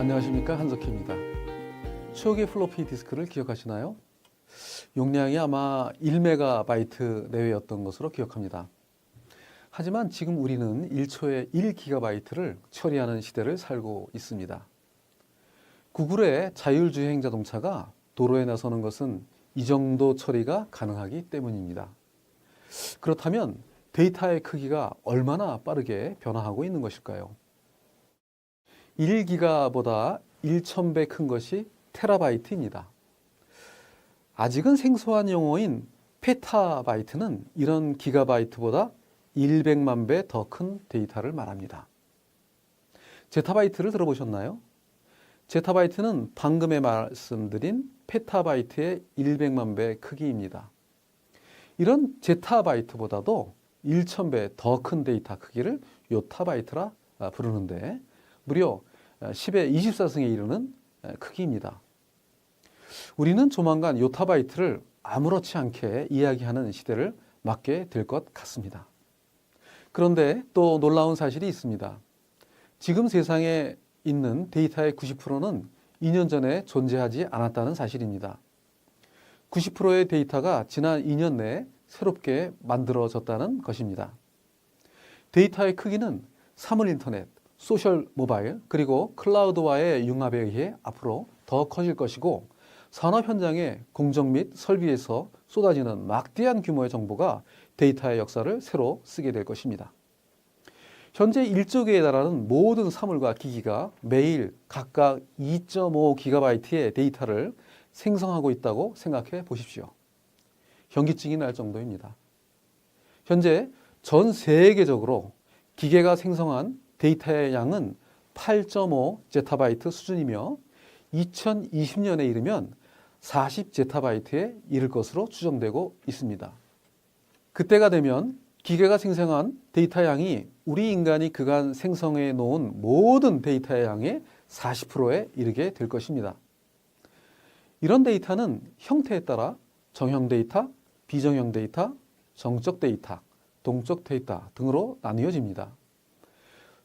안녕하십니까, 한석희입니다. 추억의 플로피 디스크를 기억하시나요? 용량이 아마 1MB 내외였던 것으로 기억합니다. 하지만 지금 우리는 1초에 1GB를 처리하는 시대를 살고 있습니다. 구글의 자율주행 자동차가 도로에 나서는 것은 이 정도 처리가 가능하기 때문입니다. 그렇다면 데이터의 크기가 얼마나 빠르게 변화하고 있는 것일까요? 1기가보다 1000배 큰 것이 테라바이트입니다. 아직은 생소한 용어인 페타바이트는 이런 기가바이트보다 100만 배 더 큰 데이터를 말합니다. 제타바이트를 들어보셨나요? 제타바이트는 방금에 말씀드린 페타바이트의 100만 배 크기입니다. 이런 제타바이트보다도 1000배 더 큰 데이터 크기를 요타바이트라 부르는데 무려 10의 24승에 이르는 크기입니다. 우리는 조만간 요타바이트를 아무렇지 않게 이야기하는 시대를 맞게 될 것 같습니다. 그런데 또 놀라운 사실이 있습니다. 지금 세상에 있는 데이터의 90%는 2년 전에 존재하지 않았다는 사실입니다. 90%의 데이터가 지난 2년 내에 새롭게 만들어졌다는 것입니다. 데이터의 크기는 사물 인터넷, 소셜 모바일, 그리고 클라우드와의 융합에 의해 앞으로 더 커질 것이고 산업 현장의 공정 및 설비에서 쏟아지는 막대한 규모의 정보가 데이터의 역사를 새로 쓰게 될 것입니다. 현재 1조 개에 달하는 모든 사물과 기기가 매일 각각 2.5GB의 데이터를 생성하고 있다고 생각해 보십시오. 현기증이 날 정도입니다. 현재 전 세계적으로 기계가 생성한 데이터의 양은 8.5제타바이트 수준이며 2020년에 이르면 40제타바이트에 이를 것으로 추정되고 있습니다. 그때가 되면 기계가 생성한 데이터 양이 우리 인간이 그간 생성해 놓은 모든 데이터의 양의 40%에 이르게 될 것입니다. 이런 데이터는 형태에 따라 정형 데이터, 비정형 데이터, 정적 데이터, 동적 데이터 등으로 나뉘어집니다.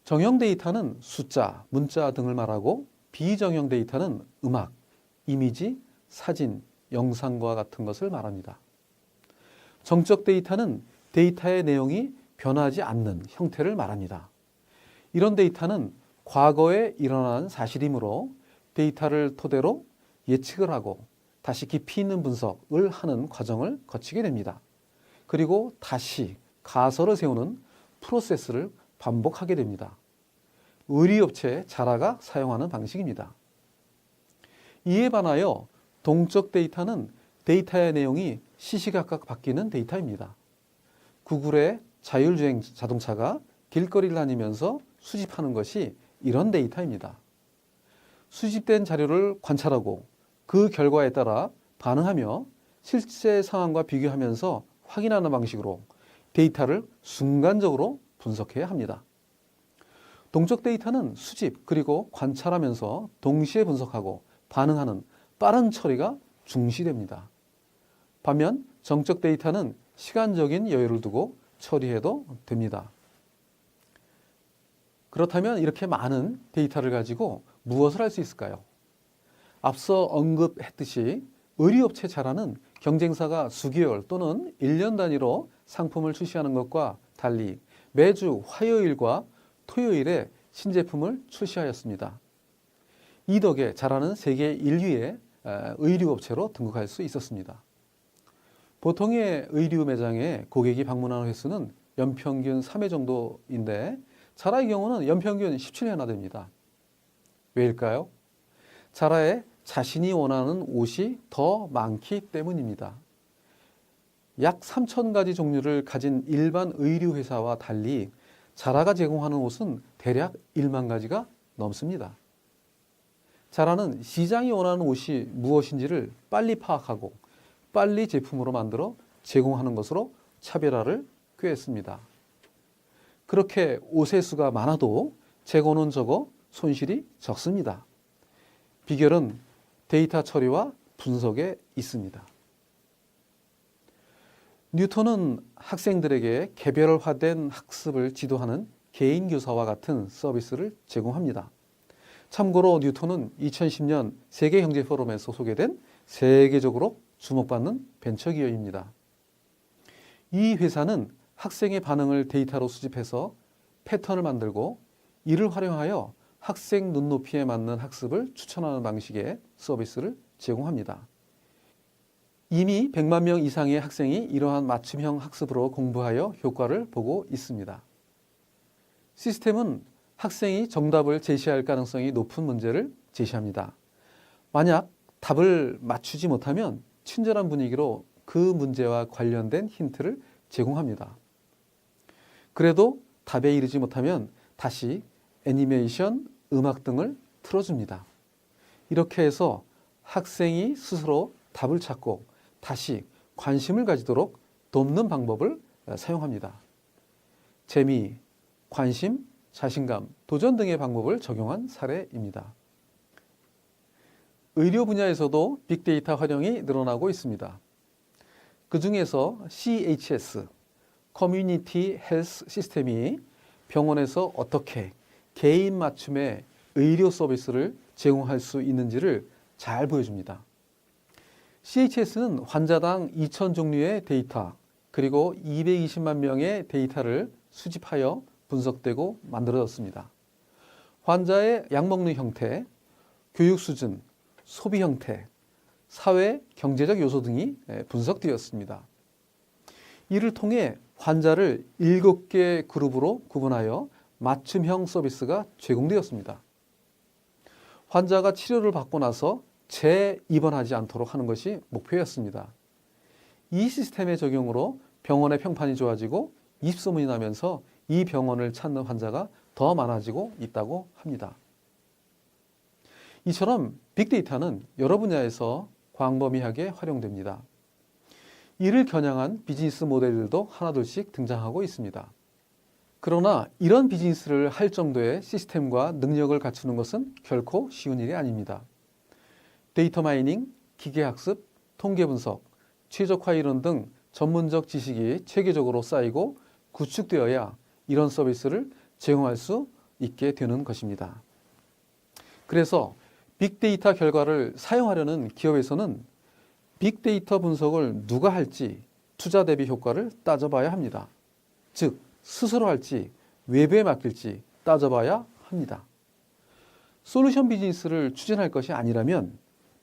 정형 데이터는 숫자, 문자 등을 말하고 비정형 데이터는 음악, 이미지, 사진, 영상과 같은 것을 말합니다. 정적 데이터는 데이터의 내용이 변하지 않는 형태를 말합니다. 이런 데이터는 과거에 일어난 사실이므로 데이터를 토대로 예측을 하고 다시 깊이 있는 분석을 하는 과정을 거치게 됩니다. 그리고 다시 가설을 세우는 프로세스를 반복하게 됩니다. 의류업체 자라가 사용하는 방식입니다. 이에 반하여 동적 데이터는 데이터의 내용이 시시각각 바뀌는 데이터입니다. 구글의 자율주행 자동차가 길거리를 다니면서 수집하는 것이 이런 데이터입니다. 수집된 자료를 관찰하고 그 결과에 따라 반응하며 실제 상황과 비교하면서 확인하는 방식으로 데이터를 순간적으로 분석해야 합니다. 동적 데이터는 수집 그리고 관찰하면서 동시에 분석하고 반응하는 빠른 처리가 중시됩니다. 반면 정적 데이터는 시간적인 여유를 두고 처리해도 됩니다. 그렇다면 이렇게 많은 데이터를 가지고 무엇을 할 수 있을까요? 앞서 언급했듯이 의류업체 자라는 경쟁사가 수개월 또는 1년 단위로 상품을 출시하는 것과 달리 매주 화요일과 토요일에 신제품을 출시하였습니다. 이 덕에 자라는 세계 1위의 의류업체로 등극할 수 있었습니다. 보통의 의류 매장에 고객이 방문하는 횟수는 연평균 3회 정도인데 자라의 경우는 연평균 17회나 됩니다. 왜일까요? 자라에 자신이 원하는 옷이 더 많기 때문입니다. 약 3,000가지 종류를 가진 일반 의류 회사와 달리 자라가 제공하는 옷은 대략 1만 가지가 넘습니다. 자라는 시장이 원하는 옷이 무엇인지를 빨리 파악하고 빨리 제품으로 만들어 제공하는 것으로 차별화를 꾀했습니다. 그렇게 옷의 수가 많아도 재고는 적어 손실이 적습니다. 비결은 데이터 처리와 분석에 있습니다. 뉴턴은 학생들에게 개별화된 학습을 지도하는 개인 교사와 같은 서비스를 제공합니다. 참고로 뉴턴은 2010년 세계경제포럼에서 소개된 세계적으로 주목받는 벤처기업입니다. 이 회사는 학생의 반응을 데이터로 수집해서 패턴을 만들고 이를 활용하여 학생 눈높이에 맞는 학습을 추천하는 방식의 서비스를 제공합니다. 이미 100만 명 이상의 학생이 이러한 맞춤형 학습으로 공부하여 효과를 보고 있습니다. 시스템은 학생이 정답을 제시할 가능성이 높은 문제를 제시합니다. 만약 답을 맞추지 못하면 친절한 분위기로 그 문제와 관련된 힌트를 제공합니다. 그래도 답에 이르지 못하면 다시 애니메이션, 음악 등을 틀어줍니다. 이렇게 해서 학생이 스스로 답을 찾고 다시 관심을 가지도록 돕는 방법을 사용합니다. 재미, 관심, 자신감, 도전 등의 방법을 적용한 사례입니다. 의료 분야에서도 빅데이터 활용이 늘어나고 있습니다. 그 중에서 CHS, 커뮤니티 헬스 시스템이 병원에서 어떻게 개인 맞춤의 의료 서비스를 제공할 수 있는지를 잘 보여줍니다. CHS는 환자당 2,000종류의 데이터 그리고 220만 명의 데이터를 수집하여 분석되고 만들어졌습니다. 환자의 약 먹는 형태, 교육 수준, 소비 형태, 사회, 경제적 요소 등이 분석되었습니다. 이를 통해 환자를 7개 그룹으로 구분하여 맞춤형 서비스가 제공되었습니다. 환자가 치료를 받고 나서 재입원하지 않도록 하는 것이 목표였습니다. 이 시스템의 적용으로 병원의 평판이 좋아지고 입소문이 나면서 이 병원을 찾는 환자가 더 많아지고 있다고 합니다. 이처럼 빅데이터는 여러 분야에서 광범위하게 활용됩니다. 이를 겨냥한 비즈니스 모델들도 하나둘씩 등장하고 있습니다. 그러나 이런 비즈니스를 할 정도의 시스템과 능력을 갖추는 것은 결코 쉬운 일이 아닙니다. 데이터 마이닝, 기계학습, 통계분석, 최적화 이론 등 전문적 지식이 체계적으로 쌓이고 구축되어야 이런 서비스를 제공할 수 있게 되는 것입니다. 그래서 빅데이터 결과를 사용하려는 기업에서는 빅데이터 분석을 누가 할지 투자 대비 효과를 따져봐야 합니다. 즉, 스스로 할지 외부에 맡길지 따져봐야 합니다. 솔루션 비즈니스를 추진할 것이 아니라면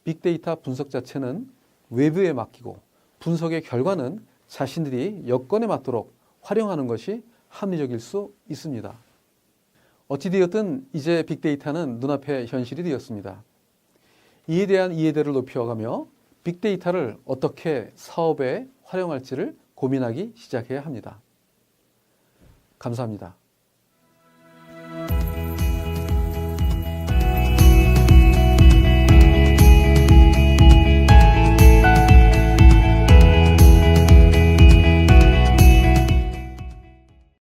빅데이터 분석 자체는 외부에 맡기고 분석의 결과는 자신들이 여건에 맞도록 활용하는 것이 합리적일 수 있습니다. 어찌되었든 이제 빅데이터는 눈앞의 현실이 되었습니다. 이에 대한 이해도를 높여가며 빅데이터를 어떻게 사업에 활용할지를 고민하기 시작해야 합니다. 감사합니다.